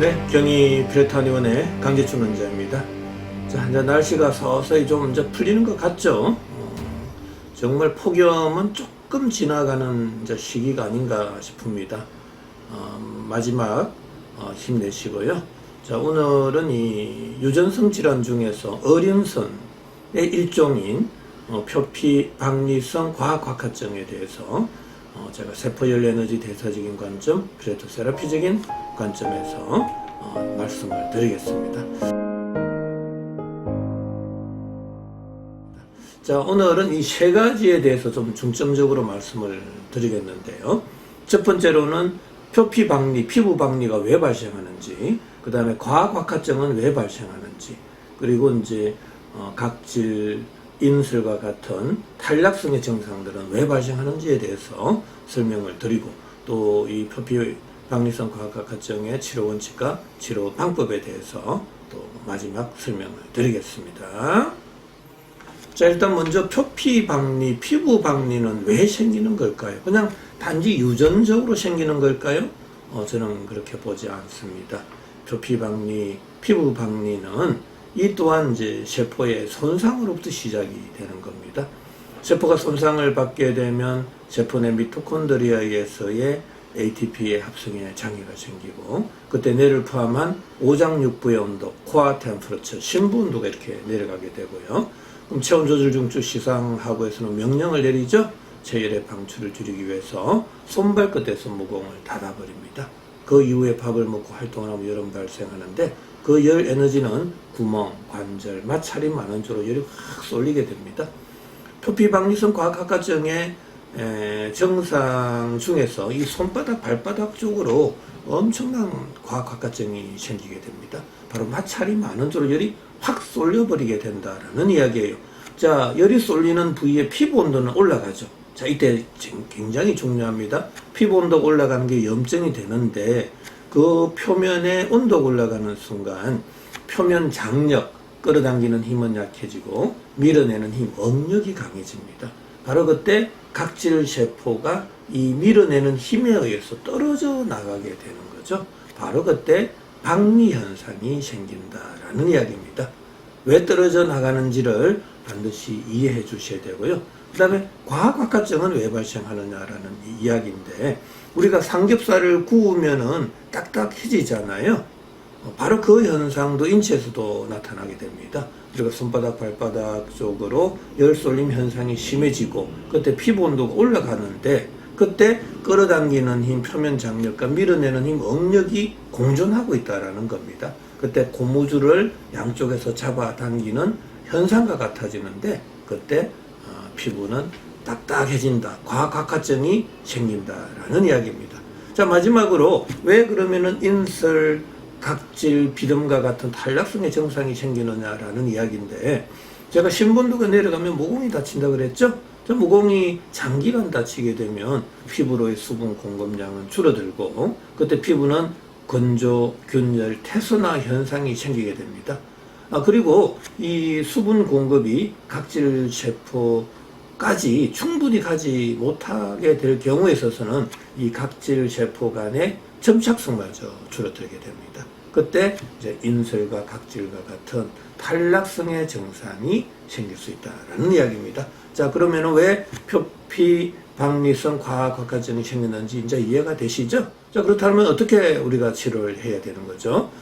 네, 경희 피레타니원의 강재춘 원장입니다. 자, 이제 날씨가 서서히 좀 이제 풀리는 것 같죠? 정말 폭염은 조금 지나가는 이제 시기가 아닌가 싶습니다. 마지막 힘내시고요. 자, 오늘은 이 유전성 질환 중에서 어림선의 일종인 표피박리성 과학학화증에 대해서 제가 세포열 에너지 대사적인 관점, 피레토 세라피적인 관점에서 말씀을 드리겠습니다. 자, 오늘은 이 세 가지에 대해서 좀 중점적으로 말씀을 드리겠는데요. 첫 번째로는 표피박리, 피부박리가 왜 발생하는지, 그 다음에 과학학화증은 왜 발생하는지, 그리고 이제 각질, 인설과 같은 탈락성의 증상들은 왜 발생하는지에 대해서 설명을 드리고, 또 이 표피박리성 과학학화증의 치료 원칙과 치료 방법에 대해서 또 마지막 설명을 드리겠습니다. 자, 일단 먼저 표피박리, 피부박리는 왜 생기는 걸까요? 그냥 단지 유전적으로 생기는 걸까요? 저는 그렇게 보지 않습니다. 표피박리, 피부박리는 이 또한 이제 세포의 손상으로부터 시작이 되는 겁니다. 세포가 손상을 받게 되면 세포 내 미토콘드리아에서의 ATP의 합성에 장애가 생기고, 그때 뇌를 포함한 오장육부의 온도, 코어 템퍼러처, 심부 온도가 이렇게 내려가게 되고요. 그럼 체온 조절 중추 시상하고에서는 명령을 내리죠. 체열의 방출을 줄이기 위해서 손발 끝에서 모공을 닫아버립니다. 그 이후에 밥을 먹고 활동을 하면 열은 발생하는데, 그 열 에너지는 구멍, 관절, 마찰이 많은 쪽으로 열이 확 쏠리게 됩니다. 표피박리성 과학학화증의 증상 중에서 이 손바닥, 발바닥 쪽으로 엄청난 과학학화증이 생기게 됩니다. 바로 마찰이 많은 쪽으로 열이 확 쏠려버리게 된다라는 이야기예요. 자, 열이 쏠리는 부위의 피부 온도는 올라가죠. 자, 이때 굉장히 중요합니다. 피부 온도가 올라가는 게 염증이 되는데, 그 표면의 온도가 올라가는 순간 표면 장력, 끌어당기는 힘은 약해지고 밀어내는 힘, 억력이 강해집니다. 바로 그때 각질 세포가 이 밀어내는 힘에 의해서 떨어져 나가게 되는 거죠. 바로 그때 박리 현상이 생긴다라는 이야기입니다. 왜 떨어져 나가는지를 반드시 이해해 주셔야 되고요. 그 다음에 과학학화증은 왜 발생하느냐라는 이야기인데, 우리가 삼겹살을 구우면은 딱딱해지잖아요. 바로 그 현상도 인체에서도 나타나게 됩니다. 우리가 손바닥, 발바닥 쪽으로 열 쏠림 현상이 심해지고, 그때 피부 온도가 올라가는데, 그때 끌어당기는 힘, 표면 장력과 밀어내는 힘, 억력이 공존하고 있다라는 겁니다. 그때 고무줄을 양쪽에서 잡아당기는 현상과 같아지는데, 그때 피부는 딱딱해진다, 과학학화증이 생긴다라는 이야기입니다. 자, 마지막으로 왜 그러면은 인설, 각질, 비듬과 같은 탈락성의 증상이 생기느냐라는 이야기인데, 제가 신분도가 내려가면 모공이 다친다 그랬죠? 저 모공이 장기간 다치게 되면 피부로의 수분 공급량은 줄어들고, 그때 피부는 건조, 균열, 태소나 현상이 생기게 됩니다. 그리고 이 수분 공급이 각질 세포까지 충분히 가지 못하게 될 경우에 있어서는 이 각질 세포 간의 점착성마저 줄어들게 됩니다. 그때 이제 인설과 각질과 같은 탈락성의 증상이 생길 수 있다라는 이야기입니다. 자, 그러면 왜 표피박리성 과학학화증이 생기는지 이제 이해가 되시죠? 자, 그렇다면 어떻게 우리가 치료를 해야 되는 거죠?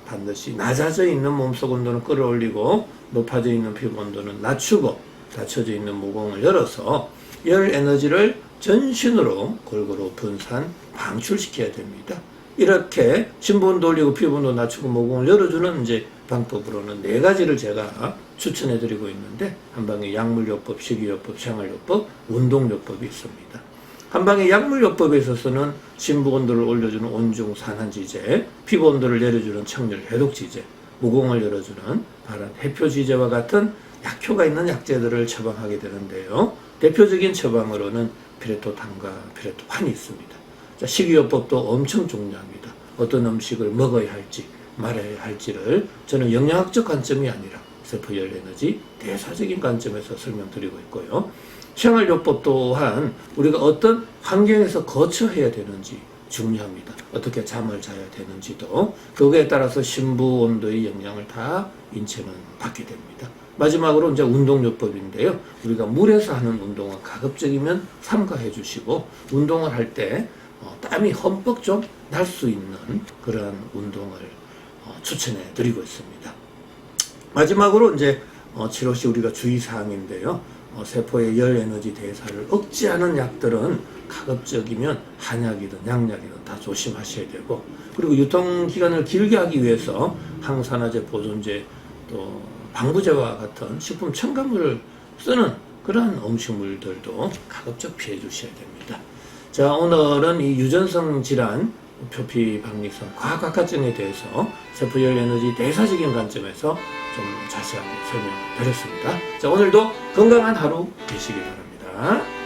반드시 낮아져 있는 몸속 온도는 끌어올리고, 높아져 있는 피부 온도는 낮추고, 닫혀져 있는 모공을 열어서 열 에너지를 전신으로 골고루 분산, 방출시켜야 됩니다. 이렇게 심부온도 올리고 피부온도 낮추고 모공을 열어주는 이제 방법으로는 네 가지를 제가 추천해드리고 있는데, 한방에 약물요법, 식이요법, 생활요법, 운동요법이 있습니다. 한방에 약물요법에 있어서는 심부온도를 올려주는 온중 산화지제, 피부온도를 내려주는 청열 해독지제, 모공을 열어주는 발한 해표지제와 같은 약효가 있는 약제들을 처방하게 되는데요. 대표적인 처방으로는 피레토탄과 피레토판이 있습니다. 자, 식이요법도 엄청 중요합니다. 어떤 음식을 먹어야 할지 말아야 할지를 저는 영양학적 관점이 아니라 세포열 에너지 대사적인 관점에서 설명드리고 있고요. 생활요법 또한 우리가 어떤 환경에서 거처해야 되는지, 중요합니다. 어떻게 잠을 자야 되는지도 그거에 따라서 심부 온도의 영향을 다 인체는 받게 됩니다. 마지막으로 이제 운동요법인데요. 우리가 물에서 하는 운동은 가급적이면 삼가해 주시고 운동을 할 때 땀이 흠뻑 좀 날 수 있는 그러한 운동을 추천해 드리고 있습니다. 마지막으로 이제 7호씨 우리가 주의사항인데요. 세포의 열 에너지 대사를 억제하는 약들은 가급적이면 한약이든 양약이든 다 조심하셔야 되고, 그리고 유통기간을 길게 하기 위해서 항산화제, 보존제, 또 방부제와 같은 식품 첨가물을 쓰는 그러한 음식물들도 가급적 피해 주셔야 됩니다. 자, 오늘은 이 유전성 질환, 표피박리성 과학학화증에 대해서 세포열 에너지 대사적인 관점에서 좀 자세하게 설명을 드렸습니다. 자, 오늘도 건강한 하루 되시기 바랍니다.